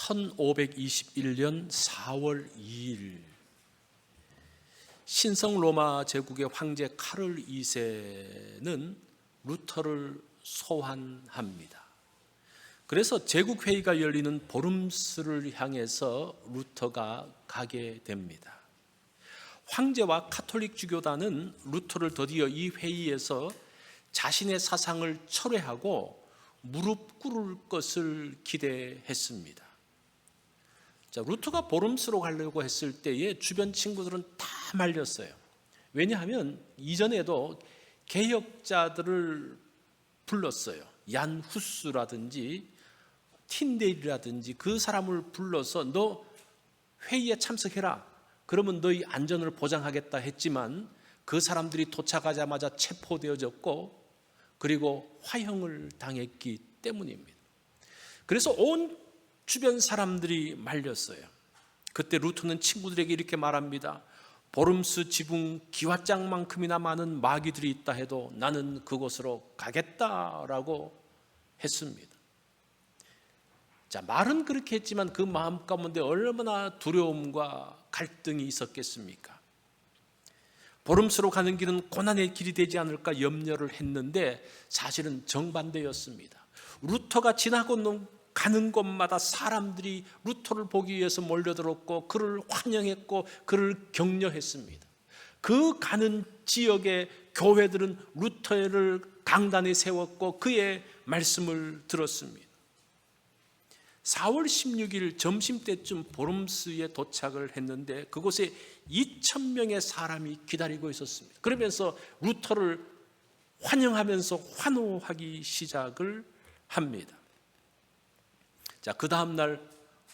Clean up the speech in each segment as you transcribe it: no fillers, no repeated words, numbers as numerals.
1521년 4월 2일 신성 로마 제국의 황제 카를 2세는 루터를 소환합니다. 그래서 제국회의가 열리는 보름스를 향해서 루터가 가게 됩니다. 황제와 카톨릭 주교단은 루터를 드디어 이 회의에서 자신의 사상을 철회하고 무릎 꿇을 것을 기대했습니다. 자, 루터가 보름스로 가려고 했을 때에 주변 친구들은 다 말렸어요. 왜냐하면 이전에도 개혁자들을 불렀어요. 얀 후스라든지 틴데일이라든지 그 사람을 불러서 너 회의에 참석해라. 그러면 너희 안전을 보장하겠다 했지만 그 사람들이 도착하자마자 체포되어졌고 그리고 화형을 당했기 때문입니다. 그래서 온 주변 사람들이 말렸어요. 그때 루터는 친구들에게 이렇게 말합니다. 보름스 지붕 기와장만큼이나 많은 마귀들이 있다 해도 나는 그곳으로 가겠다라고 했습니다. 자, 말은 그렇게 했지만 그 마음 가운데 얼마나 두려움과 갈등이 있었겠습니까? 보름스로 가는 길은 고난의 길이 되지 않을까 염려를 했는데 사실은 정반대였습니다. 루터가 지나고 가는 곳마다 사람들이 루터를 보기 위해서 몰려들었고 그를 환영했고 그를 격려했습니다. 그 가는 지역의 교회들은 루터를 강단에 세웠고 그의 말씀을 들었습니다. 4월 16일 점심때쯤 보름스에 도착을 했는데 그곳에 2,000명의 사람이 기다리고 있었습니다. 그러면서 루터를 환영하면서 환호하기 시작을 합니다. 자, 그 다음날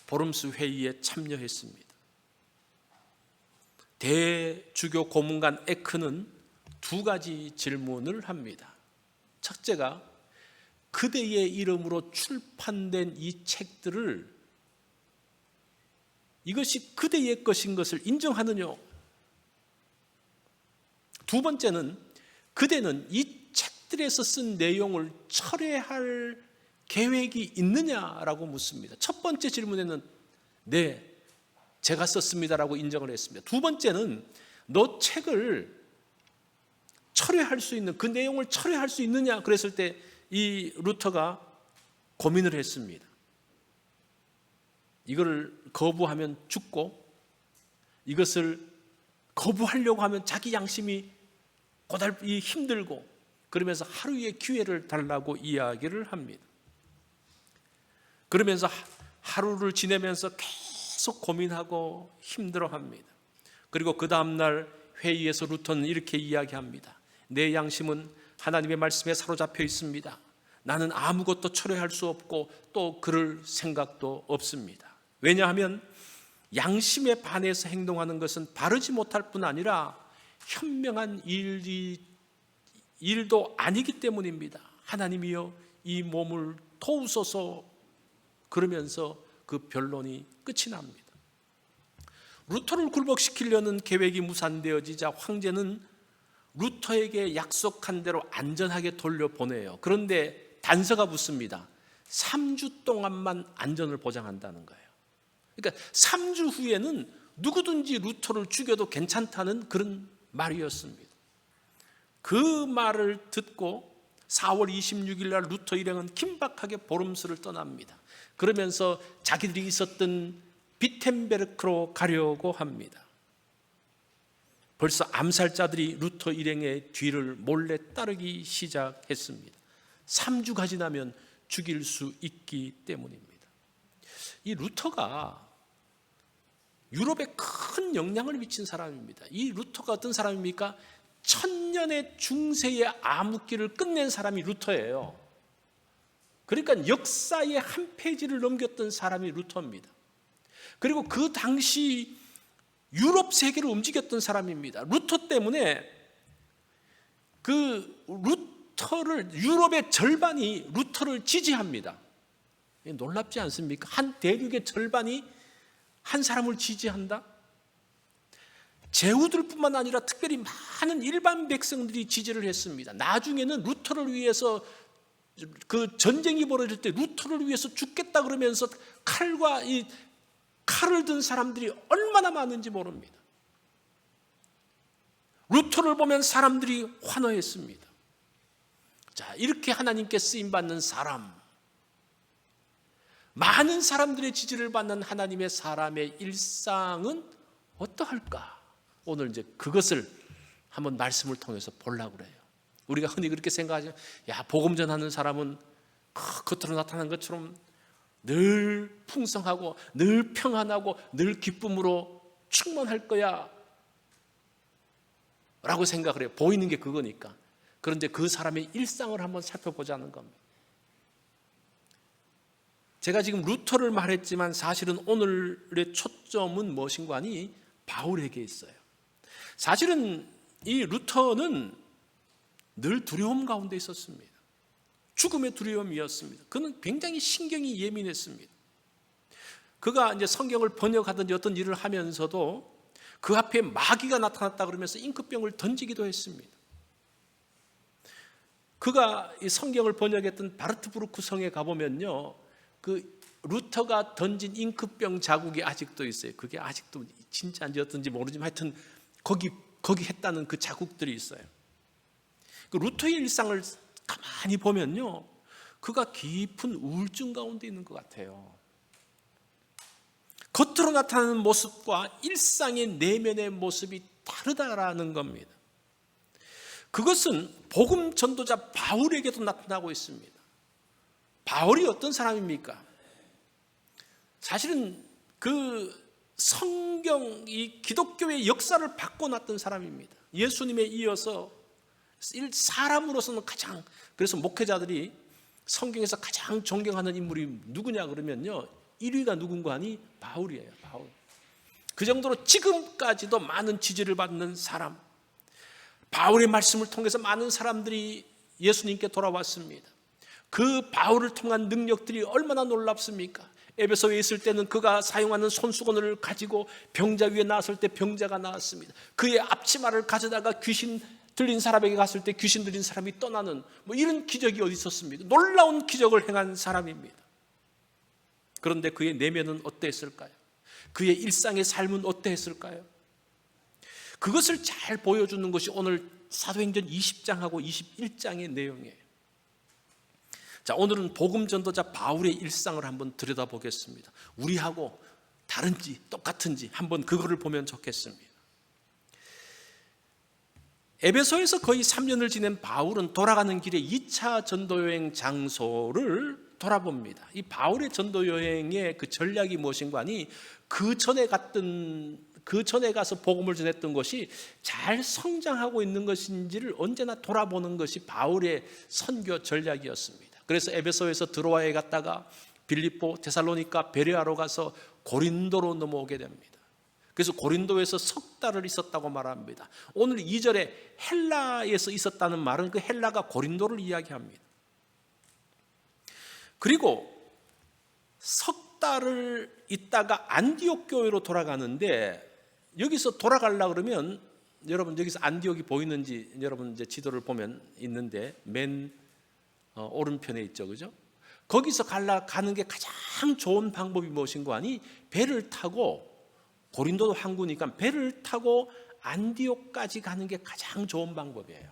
보름스 회의에 참여했습니다. 대주교 고문관 에크는 두 가지 질문을 합니다. 첫째가 그대의 이름으로 출판된 이 책들을 이것이 그대의 것인 것을 인정하느냐? 두 번째는 그대는 이 책들에서 쓴 내용을 철회할 계획이 있느냐라고 묻습니다. 첫 번째 질문에는 네, 제가 썼습니다라고 인정을 했습니다. 두 번째는 너 책을 철회할 수 있는 그 내용을 철회할 수 있느냐 그랬을 때 이 루터가 고민을 했습니다. 이걸 거부하면 죽고 이것을 거부하려고 하면 자기 양심이 고달이 힘들고 그러면서 하루의 기회를 달라고 이야기를 합니다. 그러면서 하루를 지내면서 계속 고민하고 힘들어합니다. 그리고 그 다음날 회의에서 루터는 이렇게 이야기합니다. 내 양심은 하나님의 말씀에 사로잡혀 있습니다. 나는 아무것도 철회할 수 없고 또 그럴 생각도 없습니다. 왜냐하면 양심에 반해서 행동하는 것은 바르지 못할 뿐 아니라 현명한 일도 아니기 때문입니다. 하나님이여 이 몸을 도우소서 그러면서 그 변론이 끝이 납니다. 루터를 굴복시키려는 계획이 무산되어지자 황제는 루터에게 약속한 대로 안전하게 돌려보내요. 그런데 단서가 붙습니다. 3주 동안만 안전을 보장한다는 거예요. 그러니까 3주 후에는 누구든지 루터를 죽여도 괜찮다는 그런 말이었습니다. 그 말을 듣고 4월 26일 날 루터 일행은 긴박하게 보름스를 떠납니다. 그러면서 자기들이 있었던 비텐베르크로 가려고 합니다. 벌써 암살자들이 루터 일행의 뒤를 몰래 따르기 시작했습니다. 3주가 지나면 죽일 수 있기 때문입니다. 이 루터가 유럽에 큰 영향을 미친 사람입니다. 이 루터가 어떤 사람입니까? 1000년의 중세의 암흑기를 끝낸 사람이 루터예요. 그러니까 역사의 한 페이지를 넘겼던 사람이 루터입니다. 그리고 그 당시 유럽 세계를 움직였던 사람입니다. 루터 때문에 유럽의 절반이 루터를 지지합니다. 놀랍지 않습니까? 한 대륙의 절반이 한 사람을 지지한다? 제후들뿐만 아니라 특별히 많은 일반 백성들이 지지를 했습니다. 나중에는 루터를 위해서 그 전쟁이 벌어질 때 루터를 위해서 죽겠다 그러면서 칼과 이 칼을 든 사람들이 얼마나 많은지 모릅니다. 루터를 보면 사람들이 환호했습니다. 자, 이렇게 하나님께 쓰임받는 사람, 많은 사람들의 지지를 받는 하나님의 사람의 일상은 어떠할까? 오늘 이제 그것을 한번 말씀을 통해서 보려고 그래요. 우리가 흔히 그렇게 생각하죠. 야, 복음 전하는 사람은 겉으로 나타난 것처럼 늘 풍성하고 늘 평안하고 늘 기쁨으로 충만할 거야 라고 생각을 해요. 보이는 게 그거니까. 그런데 그 사람의 일상을 한번 살펴보자는 겁니다. 제가 지금 루터를 말했지만 사실은 오늘의 초점은 무엇인가 하니 바울에게 있어요. 사실은 이 루터는 늘 두려움 가운데 있었습니다. 죽음의 두려움이었습니다. 그는 굉장히 신경이 예민했습니다. 그가 이제 성경을 번역하든지 어떤 일을 하면서도 그 앞에 마귀가 나타났다 그러면서 잉크병을 던지기도 했습니다. 그가 이 성경을 번역했던 바르트부르크 성에 가보면요, 그 루터가 던진 잉크병 자국이 아직도 있어요. 그게 아직도 진짜인지 어떤지 모르지만 하여튼 거기 했다는 그 자국들이 있어요. 그 루터의 일상을 가만히 보면요, 그가 깊은 우울증 가운데 있는 것 같아요. 겉으로 나타나는 모습과 일상의 내면의 모습이 다르다라는 겁니다. 그것은 복음 전도자 바울에게도 나타나고 있습니다. 바울이 어떤 사람입니까? 사실은 그 성경, 이 기독교의 역사를 바꿔놨던 사람입니다. 예수님에 이어서 사람으로서는 가장, 그래서 목회자들이 성경에서 가장 존경하는 인물이 누구냐 그러면요, 1위가 누군가 하니 바울이에요. 바울. 그 정도로 지금까지도 많은 지지를 받는 사람, 바울의 말씀을 통해서 많은 사람들이 예수님께 돌아왔습니다. 그 바울을 통한 능력들이 얼마나 놀랍습니까? 에베소에 있을 때는 그가 사용하는 손수건을 가지고 병자 위에 나왔을 때 병자가 나왔습니다. 그의 앞치마를 가져다가 귀신 들린 사람에게 갔을 때 귀신 들린 사람이 떠나는 이런 기적이 어디 있었습니까? 놀라운 기적을 행한 사람입니다. 그런데 그의 내면은 어땠을까요? 그의 일상의 삶은 어땠을까요? 그것을 잘 보여주는 것이 오늘 사도행전 20장하고 21장의 내용이에요. 자, 오늘은 복음 전도자 바울의 일상을 한번 들여다보겠습니다. 우리하고 다른지 똑같은지 한번 그거를 보면 좋겠습니다. 에베소에서 거의 3년을 지낸 바울은 돌아가는 길에 2차 전도여행 장소를 돌아봅니다. 이 바울의 전도여행의 그 전략이 무엇인가 하니 그 전에 가서 복음을 전했던 것이 잘 성장하고 있는 것인지를 언제나 돌아보는 것이 바울의 선교 전략이었습니다. 그래서 에베소에서 드로아에 갔다가 빌립보, 데살로니가, 베레아로 가서 고린도로 넘어오게 됩니다. 그래서 고린도에서 석 달을 있었다고 말합니다. 오늘 2절에 헬라에서 있었다는 말은 그 헬라가 고린도를 이야기합니다. 그리고 석 달을 있다가 안디옥 교회로 돌아가는데, 여기서 돌아가려고 그러면 여러분 여기서 안디옥이 보이는지 여러분 이제 지도를 보면 있는데 맨 오른편에 있죠, 그죠? 거기서 가는 게 가장 좋은 방법이 무엇인가 하니 배를 타고, 고린도도 항구니까 배를 타고 안디옥까지 가는 게 가장 좋은 방법이에요.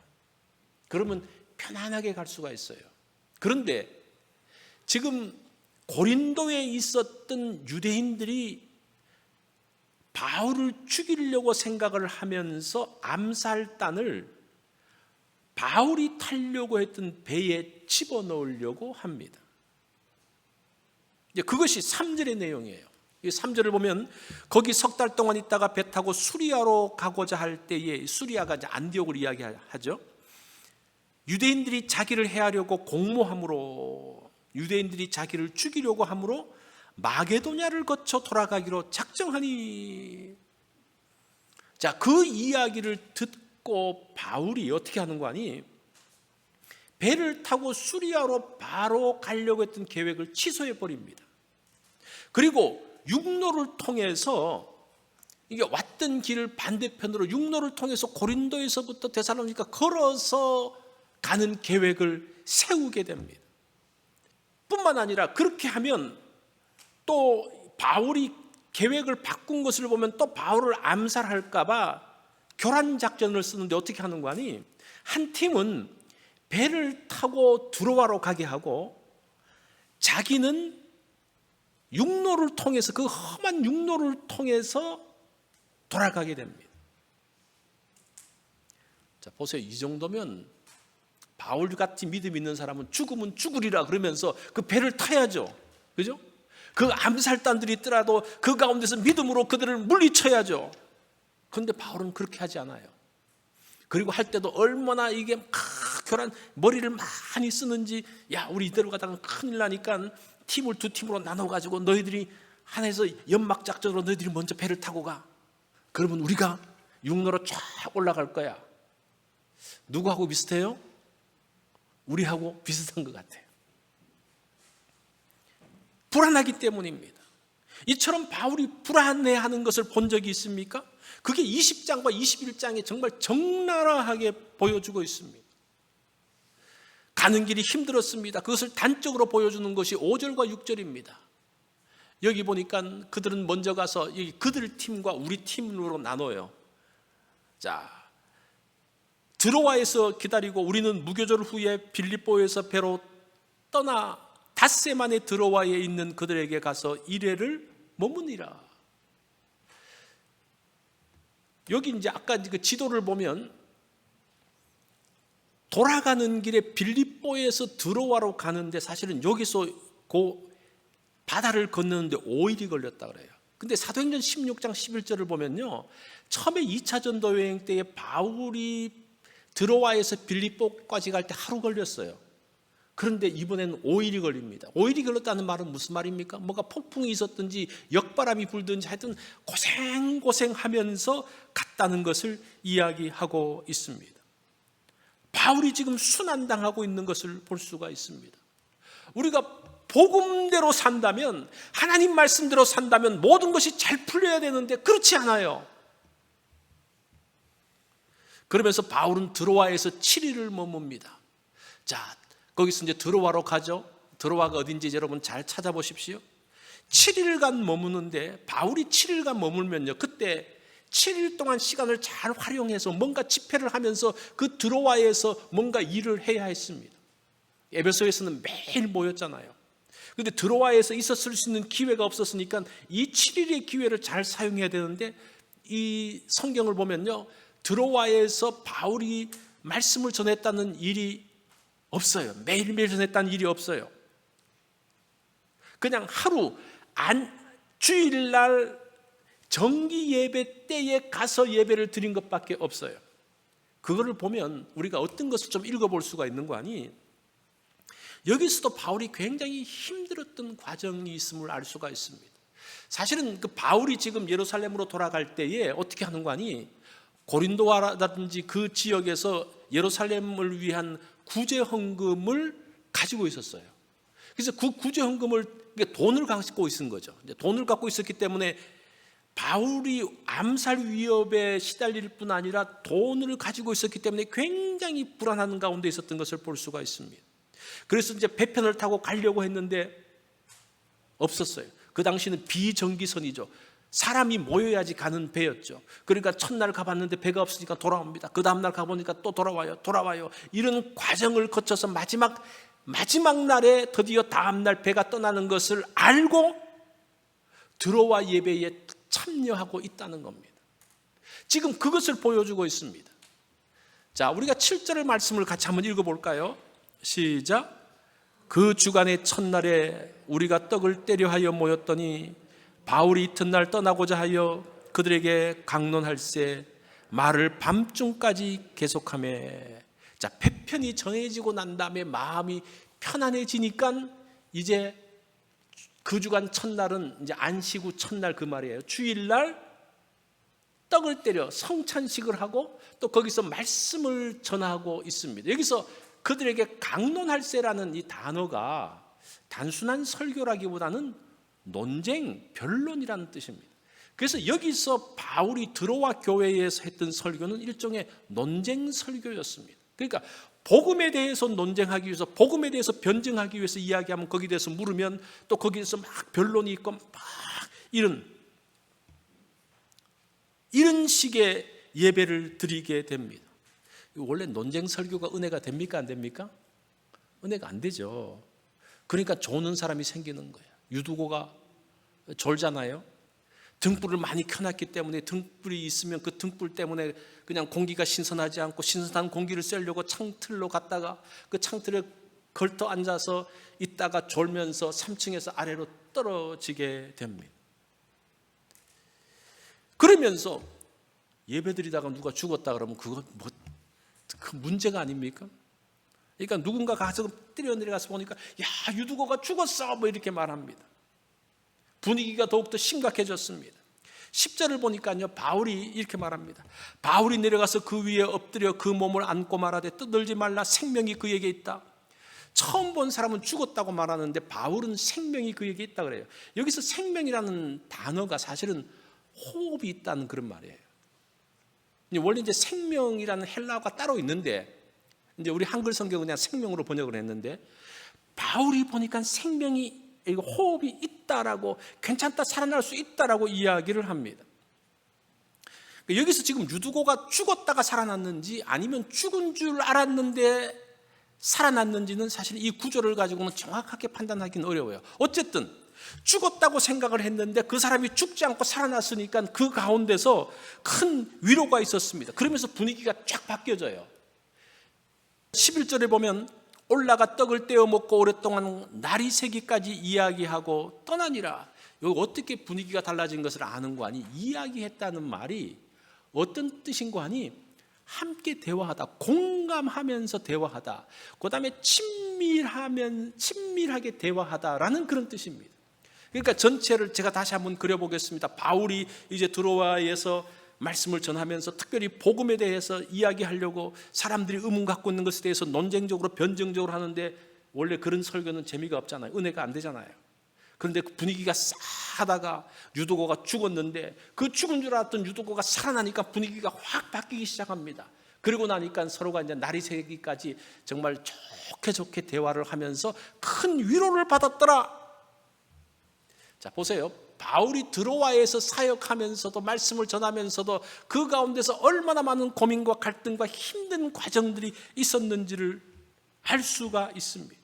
그러면 편안하게 갈 수가 있어요. 그런데 지금 고린도에 있었던 유대인들이 바울을 죽이려고 생각을 하면서 암살단을 바울이 타려고 했던 배에 집어넣으려고 합니다. 그것이 3절의 내용이에요. 이 3절을 보면 거기 석 달 동안 있다가 배 타고 수리아로 가고자 할 때에, 수리아가 이제 안디옥을 이야기하죠. 유대인들이 자기를 해하려고 공모함으로, 유대인들이 자기를 죽이려고 함으로 마게도냐를 거쳐 돌아가기로 작정하니. 자, 그 이야기를 듣고 바울이 어떻게 하는 거 아니? 배를 타고 수리아로 바로 가려고 했던 계획을 취소해 버립니다. 그리고 육로를 통해서, 이게 왔던 길 반대편으로 육로를 통해서 고린도에서부터 데살로니가 걸어서 가는 계획을 세우게 됩니다. 뿐만 아니라 그렇게 하면 또 바울이 계획을 바꾼 것을 보면 또 바울을 암살할까 봐 교란 작전을 쓰는데 어떻게 하는 거 아니? 한 팀은 배를 타고 드로아로 가게 하고 자기는 육로를 통해서, 그 험한 육로를 통해서 돌아가게 됩니다. 자, 보세요. 이 정도면 바울 같이 믿음 있는 사람은 죽으면 죽으리라 그러면서 그 배를 타야죠. 그죠? 그 암살단들이 있더라도 그 가운데서 믿음으로 그들을 물리쳐야죠. 그런데 바울은 그렇게 하지 않아요. 그리고 할 때도 얼마나 이게 막 교란 머리를 많이 쓰는지, 야, 우리 이대로 가다가 큰일 나니까 팀을 두 팀으로 나눠가지고 너희들이 하나에서 연막 작전으로 너희들이 먼저 배를 타고 가. 그러면 우리가 육로로 쫙 올라갈 거야. 누구하고 비슷해요? 우리하고 비슷한 것 같아요. 불안하기 때문입니다. 이처럼 바울이 불안해하는 것을 본 적이 있습니까? 그게 20장과 21장에 정말 적나라하게 보여주고 있습니다. 가는 길이 힘들었습니다. 그것을 단적으로 보여주는 것이 5절과 6절입니다. 여기 보니까 그들은 먼저 가서 그들 팀과 우리 팀으로 나눠요. 자, 드로아에서 기다리고 우리는 무교절 후에 빌립보에서 배로 떠나 닷새만에 드로아에 있는 그들에게 가서 이레를 머무니라. 여기 이제 아까 그 지도를 보면 돌아가는 길에 빌립보에서 드로아로 가는데 사실은 여기서 그 바다를 건너는데 5일이 걸렸다 그래요. 근데 사도행전 16장 11절을 보면요, 처음에 2차 전도 여행 때에 바울이 드로아에서 빌립보까지 갈 때 하루 걸렸어요. 그런데 이번에는 5일이 걸립니다. 5일이 걸렸다는 말은 무슨 말입니까? 뭔가 폭풍이 있었든지 역바람이 불든지 하여튼 고생하면서 갔다는 것을 이야기하고 있습니다. 바울이 지금 순환당하고 있는 것을 볼 수가 있습니다. 우리가 복음대로 산다면, 하나님 말씀대로 산다면 모든 것이 잘 풀려야 되는데 그렇지 않아요. 그러면서 바울은 드로아에서 7일을 머뭅니다. 자, 거기서 이제 드로아로 가죠. 드로아가 어딘지 여러분 잘 찾아보십시오. 7일간 머무는데 바울이 7일간 머물면요, 그때 7일 동안 시간을 잘 활용해서 뭔가 집회를 하면서 그 드로아에서 뭔가 일을 해야 했습니다. 에베소에서는 매일 모였잖아요. 그런데 드로아에서 있었을 수 있는 기회가 없었으니까 이 7일의 기회를 잘 사용해야 되는데, 이 성경을 보면요, 드로아에서 바울이 말씀을 전했다는 일이 없어요. 매일매일 전했다는 일이 없어요. 그냥 하루 주일날 정기 예배 때에 가서 예배를 드린 것밖에 없어요. 그거를 보면 우리가 어떤 것을 좀 읽어볼 수가 있는 거 아니? 여기서도 바울이 굉장히 힘들었던 과정이 있음을 알 수가 있습니다. 사실은 그 바울이 지금 예루살렘으로 돌아갈 때에 어떻게 하는 거 아니? 고린도라든지 그 지역에서 예루살렘을 위한 구제 헌금을 가지고 있었어요. 그래서 그 구제 헌금을, 돈을 갖고 있은 거죠. 돈을 갖고 있었기 때문에 바울이 암살 위협에 시달릴 뿐 아니라 돈을 가지고 있었기 때문에 굉장히 불안한 가운데 있었던 것을 볼 수가 있습니다. 그래서 이제 배편을 타고 가려고 했는데 없었어요. 그 당시는 비정기선이죠. 사람이 모여야지 가는 배였죠. 그러니까 첫날 가봤는데 배가 없으니까 돌아옵니다. 그 다음날 가보니까 또 돌아와요. 이런 과정을 거쳐서 마지막 날에 드디어 다음날 배가 떠나는 것을 알고 드로아 예배에 참여하고 있다는 겁니다. 지금 그것을 보여주고 있습니다. 자, 우리가 7절의 말씀을 같이 한번 읽어볼까요? 시작. 그 주간의 첫날에 우리가 떡을 떼려 하여 모였더니 바울이 이튿날 떠나고자 하여 그들에게 강론할세 말을 밤중까지 계속하매. 자, 배편이 전해지고 난 다음에 마음이 편안해지니까 이제 그 주간 첫날은 이제 안식 후 첫날 그 말이에요. 주일날 떡을 때려 성찬식을 하고 또 거기서 말씀을 전하고 있습니다. 여기서 그들에게 강론할세라는 이 단어가 단순한 설교라기보다는 논쟁, 변론이라는 뜻입니다. 그래서 여기서 바울이 드로아 교회에서 했던 설교는 일종의 논쟁 설교였습니다. 그러니까 복음에 대해서 논쟁하기 위해서, 복음에 대해서 변증하기 위해서 이야기하면 거기에 대해서 물으면 또 거기에서 막 변론이 있고 막 이런 식의 예배를 드리게 됩니다. 원래 논쟁 설교가 은혜가 됩니까? 안 됩니까? 은혜가 안 되죠. 그러니까 조는 사람이 생기는 거예요. 유두고가 졸잖아요. 등불을 많이 켜놨기 때문에, 등불이 있으면 그 등불 때문에 그냥 공기가 신선하지 않고 신선한 공기를 쐬려고 창틀로 갔다가 그 창틀에 걸터 앉아서 있다가 졸면서 3층에서 아래로 떨어지게 됩니다. 그러면서 예배드리다가 누가 죽었다 그러면 그건 그 문제가 아닙니까? 그러니까 누군가 가서 뛰어내려가서 보니까 야, 유두고가 죽었어 뭐 이렇게 말합니다. 분위기가 더욱더 심각해졌습니다. 10절을 보니까요, 바울이 이렇게 말합니다. 바울이 내려가서 그 위에 엎드려 그 몸을 안고 말하되 떠들지 말라, 생명이 그에게 있다. 처음 본 사람은 죽었다고 말하는데 바울은 생명이 그에게 있다 그래요. 여기서 생명이라는 단어가 사실은 호흡이 있다는 그런 말이에요. 원래 이제 생명이라는 헬라어가 따로 있는데 이제 우리 한글 성경은 그냥 생명으로 번역을 했는데, 바울이 보니까 생명이, 호흡이 있다라고, 괜찮다, 살아날 수 있다라고 이야기를 합니다. 여기서 지금 유두고가 죽었다가 살아났는지 아니면 죽은 줄 알았는데 살아났는지는 사실 이 구조를 가지고는 정확하게 판단하기는 어려워요. 어쨌든 죽었다고 생각을 했는데 그 사람이 죽지 않고 살아났으니까 그 가운데서 큰 위로가 있었습니다. 그러면서 분위기가 쫙 바뀌어져요. 11절에 보면 올라가 떡을 떼어 먹고 오랫동안 날이 새기까지 이야기하고 떠나니라. 여기 어떻게 분위기가 달라진 것을 아는 거 아니? 이야기했다는 말이 어떤 뜻인 거 아니? 함께 대화하다, 공감하면서 대화하다, 그 다음에 친밀하게 대화하다라는 그런 뜻입니다. 그러니까 전체를 제가 다시 한번 그려보겠습니다. 바울이 이제 드로아에서 말씀을 전하면서 특별히 복음에 대해서 이야기하려고 사람들이 의문 갖고 있는 것에 대해서 논쟁적으로 변증적으로 하는데, 원래 그런 설교는 재미가 없잖아요. 은혜가 안 되잖아요. 그런데 그 분위기가 싸하다가 유두고가 죽었는데 그 죽은 줄 알았던 유두고가 살아나니까 분위기가 확 바뀌기 시작합니다. 그러고 나니까 서로가 이제 날이 새기까지 정말 좋게 대화를 하면서 큰 위로를 받았더라. 자, 보세요. 바울이 드로아에서 사역하면서도 말씀을 전하면서도 그 가운데서 얼마나 많은 고민과 갈등과 힘든 과정들이 있었는지를 알 수가 있습니다.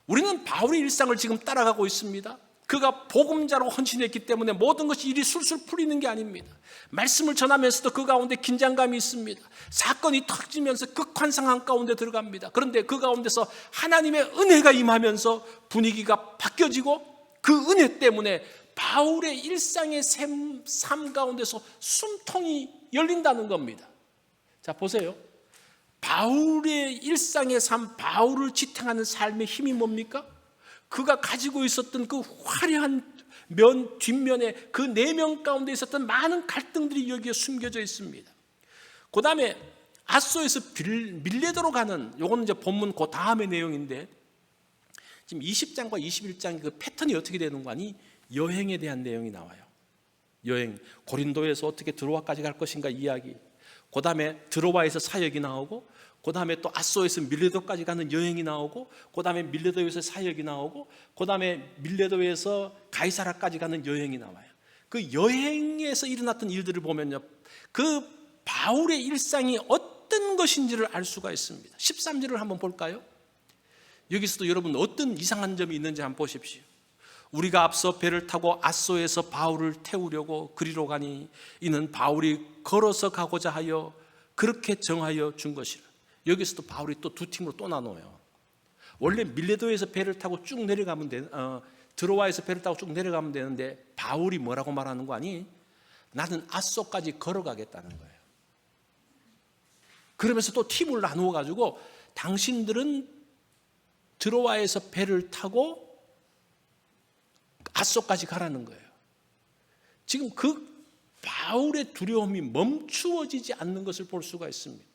우리는 바울의 일상을 지금 따라가고 있습니다. 그가 복음자로 헌신했기 때문에 모든 것이 일이 술술 풀리는 게 아닙니다. 말씀을 전하면서도 그 가운데 긴장감이 있습니다. 사건이 터지면서 극환상한 가운데 들어갑니다. 그런데 그 가운데서 하나님의 은혜가 임하면서 분위기가 바뀌어지고 그 은혜 때문에 바울의 일상의 삶 가운데서 숨통이 열린다는 겁니다. 자, 보세요. 바울의 일상의 삶, 바울을 지탱하는 삶의 힘이 뭡니까? 그가 가지고 있었던 그 화려한 뒷면에 그 내면 가운데 있었던 많은 갈등들이 여기에 숨겨져 있습니다. 그 다음에 아소에서 밀레도로 가는, 요거는 이제 본문 그 다음의 내용인데, 지금 20장과 21장의 그 패턴이 어떻게 되는 거 아니? 여행에 대한 내용이 나와요. 여행, 고린도에서 어떻게 드로아까지 갈 것인가 이야기, 그 다음에 드로아에서 사역이 나오고, 그 다음에 또 아소에서 밀레도까지 가는 여행이 나오고, 그 다음에 밀레도에서 사역이 나오고, 그 다음에 밀레도에서 가이사라까지 가는 여행이 나와요. 그 여행에서 일어났던 일들을 보면요, 그 바울의 일상이 어떤 것인지를 알 수가 있습니다. 13절을 한번 볼까요? 여기서도 여러분 어떤 이상한 점이 있는지 한번 보십시오. 우리가 앞서 배를 타고 아소에서 바울을 태우려고 그리로 가니 이는 바울이 걸어서 가고자 하여 그렇게 정하여 준 것이라. 여기서도 바울이 또 두 팀으로 또 나눠요. 원래 밀레도에서 배를 타고 쭉 내려가면 드로아에서 배를 타고 쭉 내려가면 되는데, 바울이 뭐라고 말하는 거 아니? 나는 아소까지 걸어가겠다는 거예요. 그러면서 또 팀을 나누어 가지고 당신들은 드로아에서 배를 타고 아소까지 가라는 거예요. 지금 그 바울의 두려움이 멈추어지지 않는 것을 볼 수가 있습니다.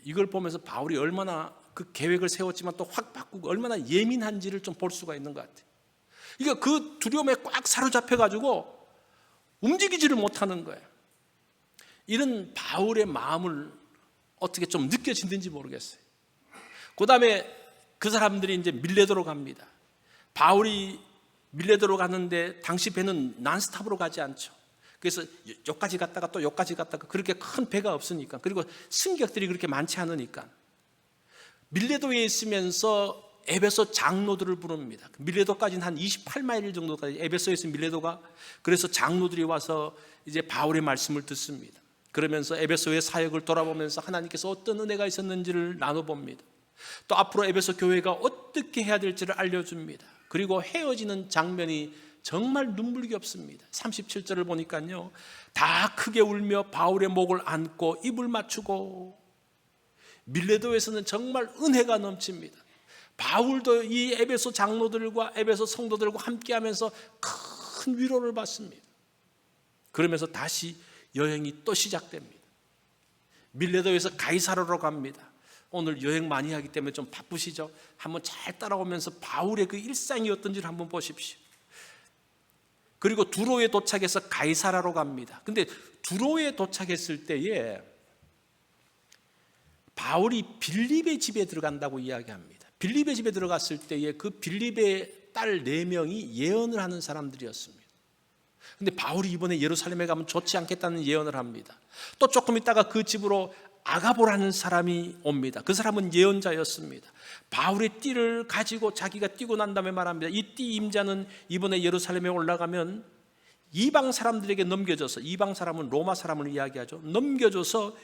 이걸 보면서 바울이 얼마나 그 계획을 세웠지만 또 확 바꾸고 얼마나 예민한지를 좀 볼 수가 있는 것 같아요. 그러니까 그 두려움에 꽉 사로잡혀가지고 움직이지를 못하는 거예요. 이런 바울의 마음을 어떻게 좀 느껴지는지 모르겠어요. 그 다음에 그 사람들이 이제 밀레도로 갑니다. 바울이 밀레도로 가는데 당시 배는 난스탑으로 가지 않죠. 그래서 여기까지 갔다가 또 여기까지 갔다가, 그렇게 큰 배가 없으니까, 그리고 승객들이 그렇게 많지 않으니까 밀레도에 있으면서 에베소 장로들을 부릅니다. 밀레도까지는 한 28마일 정도까지, 에베소에서 밀레도가. 그래서 장로들이 와서 이제 바울의 말씀을 듣습니다. 그러면서 에베소의 사역을 돌아보면서 하나님께서 어떤 은혜가 있었는지를 나눠봅니다. 또 앞으로 에베소 교회가 어떻게 해야 될지를 알려줍니다. 그리고 헤어지는 장면이 정말 눈물겹습니다. 37절을 보니까요, 다 크게 울며 바울의 목을 안고 입을 맞추고. 밀레도에서는 정말 은혜가 넘칩니다. 바울도 이 에베소 장로들과 에베소 성도들과 함께하면서 큰 위로를 받습니다. 그러면서 다시 여행이 또 시작됩니다. 밀레도에서 가이사라로 갑니다. 오늘 여행 많이 하기 때문에 좀 바쁘시죠? 한번 잘 따라오면서 바울의 그 일상이 어떤지를 한번 보십시오. 그리고 두로에 도착해서 가이사라로 갑니다. 근데 두로에 도착했을 때에 바울이 빌립의 집에 들어간다고 이야기합니다. 빌립의 집에 들어갔을 때에 그 빌립의 딸 4명이 예언을 하는 사람들이었습니다. 근데 바울이 이번에 예루살렘에 가면 좋지 않겠다는 예언을 합니다. 또 조금 있다가 그 집으로 아가보라는 사람이 옵니다. 그 사람은 예언자였습니다. 바울의 띠를 가지고 자기가 띠고 난 다음에 말합니다. 이 띠 임자는 이번에 예루살렘에 올라가면 이방 사람들에게 넘겨줘서, 이방 사람은 로마 사람을 이야기하죠, 넘겨줘서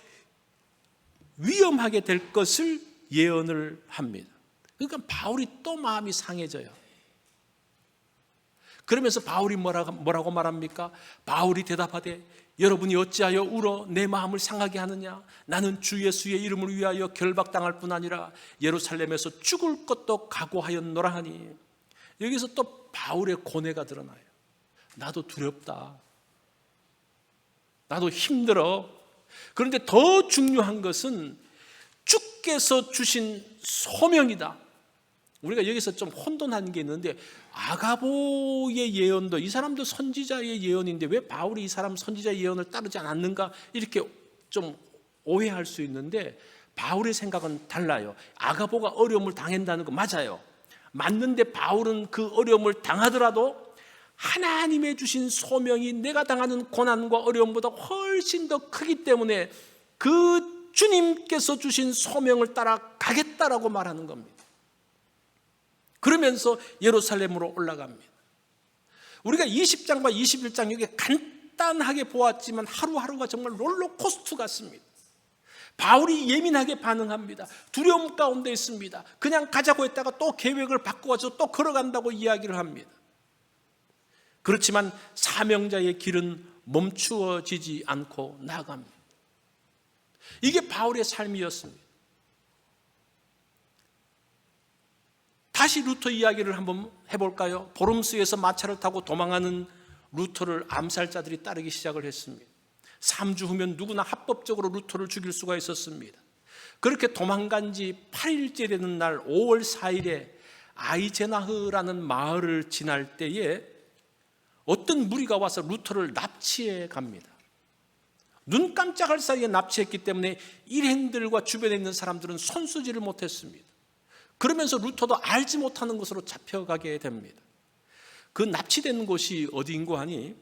위험하게 될 것을 예언을 합니다. 그러니까 바울이 또 마음이 상해져요. 그러면서 바울이 뭐라고 말합니까? 바울이 대답하되 여러분이 어찌하여 울어 내 마음을 상하게 하느냐? 나는 주 예수의 이름을 위하여 결박당할 뿐 아니라 예루살렘에서 죽을 것도 각오하였노라 하니. 여기서 또 바울의 고뇌가 드러나요. 나도 두렵다. 나도 힘들어. 그런데 더 중요한 것은 주께서 주신 소명이다. 우리가 여기서 좀 혼돈하는 게 있는데, 아가보의 예언도, 이 사람도 선지자의 예언인데 왜 바울이 이 사람 선지자의 예언을 따르지 않았는가, 이렇게 좀 오해할 수 있는데, 바울의 생각은 달라요. 아가보가 어려움을 당한다는 거 맞아요. 맞는데 바울은 그 어려움을 당하더라도 하나님의 주신 소명이 내가 당하는 고난과 어려움보다 훨씬 더 크기 때문에 그 주님께서 주신 소명을 따라 가겠다라고 말하는 겁니다. 그러면서 예루살렘으로 올라갑니다. 우리가 20장과 21장 여기 간단하게 보았지만 하루하루가 정말 롤러코스터 같습니다. 바울이 예민하게 반응합니다. 두려움 가운데 있습니다. 그냥 가자고 했다가 또 계획을 바꿔서 또 걸어간다고 이야기를 합니다. 그렇지만 사명자의 길은 멈추어지지 않고 나아갑니다. 이게 바울의 삶이었습니다. 다시 루터 이야기를 한번 해볼까요? 보름스에서 마차를 타고 도망하는 루터를 암살자들이 따르기 시작을 했습니다. 3주 후면 누구나 합법적으로 루터를 죽일 수가 있었습니다. 그렇게 도망간 지 8일째 되는 날 5월 4일에 아이제나흐라는 마을을 지날 때에 어떤 무리가 와서 루터를 납치해 갑니다. 눈 깜짝할 사이에 납치했기 때문에 일행들과 주변에 있는 사람들은 손쓰지를 못했습니다. 그러면서 루터도 알지 못하는 곳으로 잡혀가게 됩니다. 그 납치된 곳이 어디인고 하니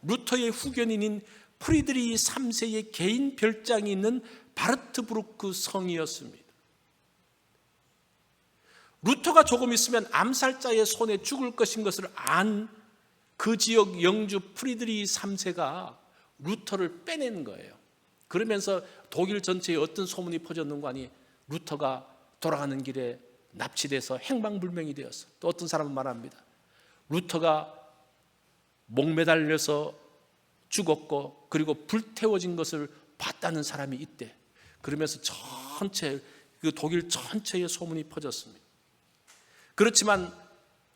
루터의 후견인인 프리드리히 3세의 개인 별장이 있는 바르트부르크 성이었습니다. 루터가 조금 있으면 암살자의 손에 죽을 것인 것을 안 그 지역 영주 프리드리히 3세가 루터를 빼낸 거예요. 그러면서 독일 전체에 어떤 소문이 퍼졌는가 하니 루터가 돌아가는 길에 납치돼서 행방불명이 되었어. 또 어떤 사람은 말합니다. 루터가 목매달려서 죽었고 그리고 불태워진 것을 봤다는 사람이 있대. 그러면서 전체 그 독일 전체에 소문이 퍼졌습니다. 그렇지만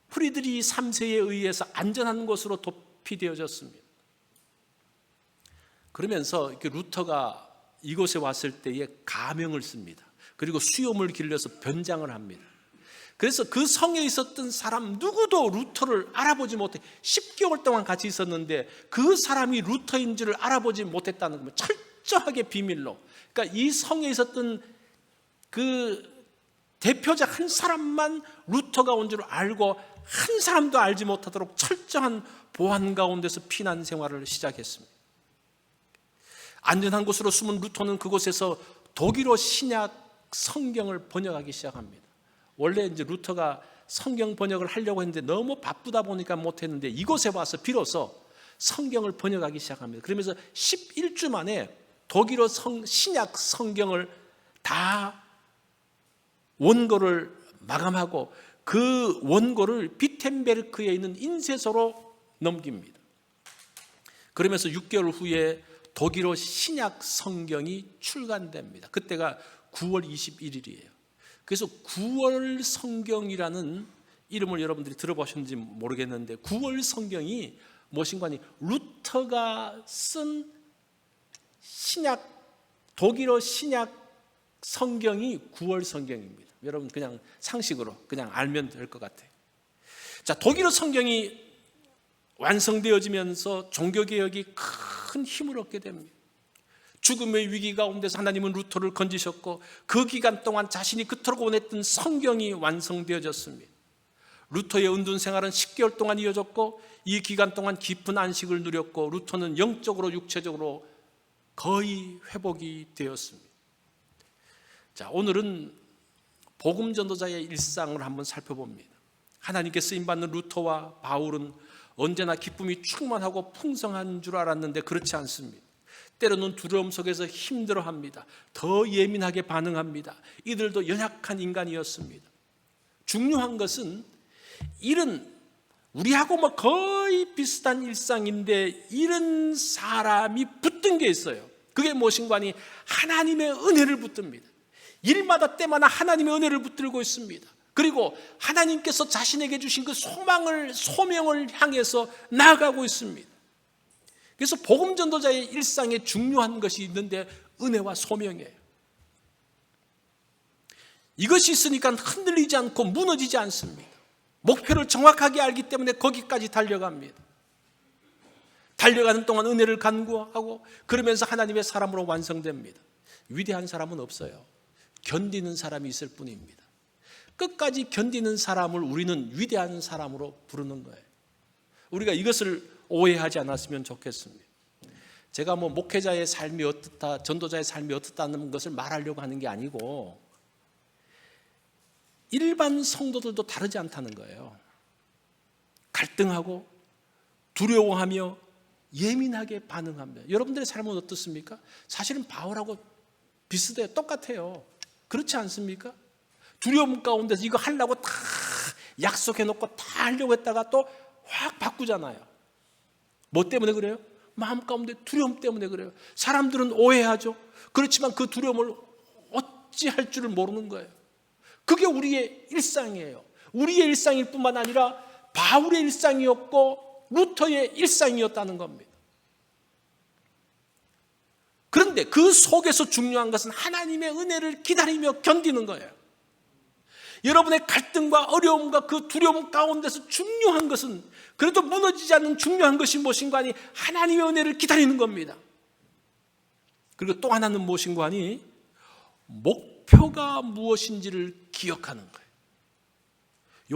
프리드리히 3세에 의해서 안전한 곳으로 도피되어졌습니다. 그러면서 이렇게 루터가 이곳에 왔을 때에 가명을 씁니다. 그리고 수염을 길러서 변장을 합니다. 그래서 그 성에 있었던 사람 누구도 루터를 알아보지 못해 10개월 동안 같이 있었는데 그 사람이 루터인 줄을 알아보지 못했다는 겁니다. 철저하게 비밀로, 그러니까 이 성에 있었던 그 대표자 한 사람만 루터가 온 줄 알고 한 사람도 알지 못하도록 철저한 보안 가운데서 피난 생활을 시작했습니다. 안전한 곳으로 숨은 루터는 그곳에서 독일어 신약 성경을 번역하기 시작합니다. 원래 이제 루터가 성경 번역을 하려고 했는데 너무 바쁘다 보니까 못했는데 이곳에 와서 비로소 성경을 번역하기 시작합니다. 그러면서 11주 만에 독일어 신약 성경을 다 원고를 마감하고 그 원고를 비텐베르크에 있는 인쇄소로 넘깁니다. 그러면서 6개월 후에 독일어 신약 성경이 출간됩니다. 그때가 9월 21일이에요. 그래서 9월 성경이라는 이름을 여러분들이 들어보셨는지 모르겠는데 9월 성경이 무엇인가 하니 루터가 쓴 신약, 독일어 신약 성경이 9월 성경입니다. 여러분 그냥 상식으로 그냥 알면 될 것 같아요. 자, 독일어 성경이 완성되어지면서 종교개혁이 큰 힘을 얻게 됩니다. 죽음의 위기 가운데서 하나님은 루터를 건지셨고 그 기간 동안 자신이 그토록 원했던 성경이 완성되어졌습니다. 루터의 은둔 생활은 10개월 동안 이어졌고 이 기간 동안 깊은 안식을 누렸고 루터는 영적으로 육체적으로 거의 회복이 되었습니다. 자, 오늘은 복음 전도자의 일상을 한번 살펴봅니다. 하나님께 쓰임받는 루터와 바울은 언제나 기쁨이 충만하고 풍성한 줄 알았는데 그렇지 않습니다. 때로는 두려움 속에서 힘들어합니다. 더 예민하게 반응합니다. 이들도 연약한 인간이었습니다. 중요한 것은 이런 우리하고 뭐 거의 비슷한 일상인데 이런 사람이 붙든 게 있어요. 그게 무엇인가 하니 하나님의 은혜를 붙듭니다. 일마다 때마다 하나님의 은혜를 붙들고 있습니다. 그리고 하나님께서 자신에게 주신 그 소명을 향해서 나아가고 있습니다. 그래서 복음 전도자의 일상에 중요한 것이 있는데 은혜와 소명이에요. 이것이 있으니까 흔들리지 않고 무너지지 않습니다. 목표를 정확하게 알기 때문에 거기까지 달려갑니다. 달려가는 동안 은혜를 간구하고 그러면서 하나님의 사람으로 완성됩니다. 위대한 사람은 없어요. 견디는 사람이 있을 뿐입니다. 끝까지 견디는 사람을 우리는 위대한 사람으로 부르는 거예요. 우리가 이것을 오해하지 않았으면 좋겠습니다. 제가 뭐 목회자의 삶이 어떻다, 전도자의 삶이 어떻다는 것을 말하려고 하는 게 아니고 일반 성도들도 다르지 않다는 거예요. 갈등하고 두려워하며 예민하게 반응합니다. 여러분들의 삶은 어떻습니까? 사실은 바울하고 비슷해요. 똑같아요. 그렇지 않습니까? 두려움 가운데서 이거 하려고 다 약속해놓고 다 하려고 했다가 또 확 바꾸잖아요. 뭐 때문에 그래요? 마음 가운데 두려움 때문에 그래요. 사람들은 오해하죠. 그렇지만 그 두려움을 어찌할 줄을 모르는 거예요. 그게 우리의 일상이에요. 우리의 일상일 뿐만 아니라 바울의 일상이었고 루터의 일상이었다는 겁니다. 그런데 그 속에서 중요한 것은 하나님의 은혜를 기다리며 견디는 거예요. 여러분의 갈등과 어려움과 그 두려움 가운데서 중요한 것은 그래도 무너지지 않는 중요한 것이 무엇인가 하니 하나님의 은혜를 기다리는 겁니다. 그리고 또 하나는 무엇인가 하니 목표가 무엇인지를 기억하는 거예요.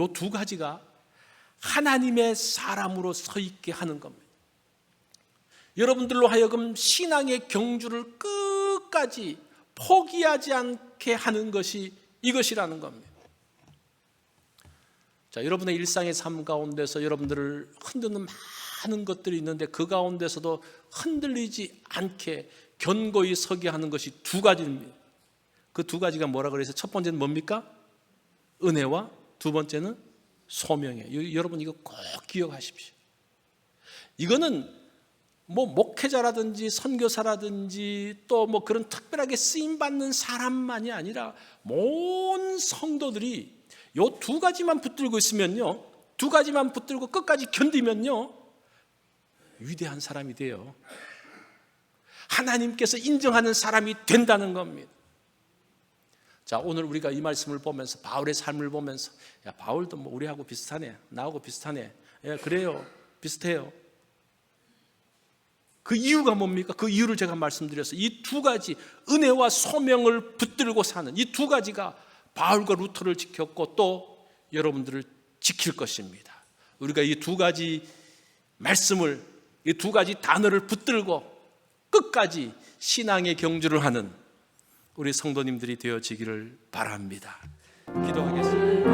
이 두 가지가 하나님의 사람으로 서 있게 하는 겁니다. 여러분들로 하여금 신앙의 경주를 끝까지 포기하지 않게 하는 것이 이것이라는 겁니다. 자, 여러분의 일상의 삶 가운데서 여러분들을 흔드는 많은 것들이 있는데 그 가운데서도 흔들리지 않게 견고히 서게 하는 것이 두 가지입니다. 그 두 가지가 뭐라 그래서 첫 번째는 뭡니까? 은혜와 두 번째는 소명이에요. 여러분 이거 꼭 기억하십시오. 이거는 뭐 목회자라든지 선교사라든지 또 뭐 그런 특별하게 쓰임받는 사람만이 아니라 모든 성도들이 요 두 가지만 붙들고 있으면요, 두 가지만 붙들고 끝까지 견디면요 위대한 사람이 돼요. 하나님께서 인정하는 사람이 된다는 겁니다. 자, 오늘 우리가 이 말씀을 보면서 바울의 삶을 보면서 야, 바울도 뭐 우리하고 비슷하네, 나하고 비슷하네, 야, 그래요, 비슷해요. 그 이유가 뭡니까? 그 이유를 제가 말씀드렸어요. 이 두 가지, 은혜와 소명을 붙들고 사는 이 두 가지가 바울과 루터를 지켰고 또 여러분들을 지킬 것입니다. 우리가 이 두 가지 말씀을, 이 두 가지 단어를 붙들고 끝까지 신앙의 경주를 하는 우리 성도님들이 되어지기를 바랍니다. 기도하겠습니다.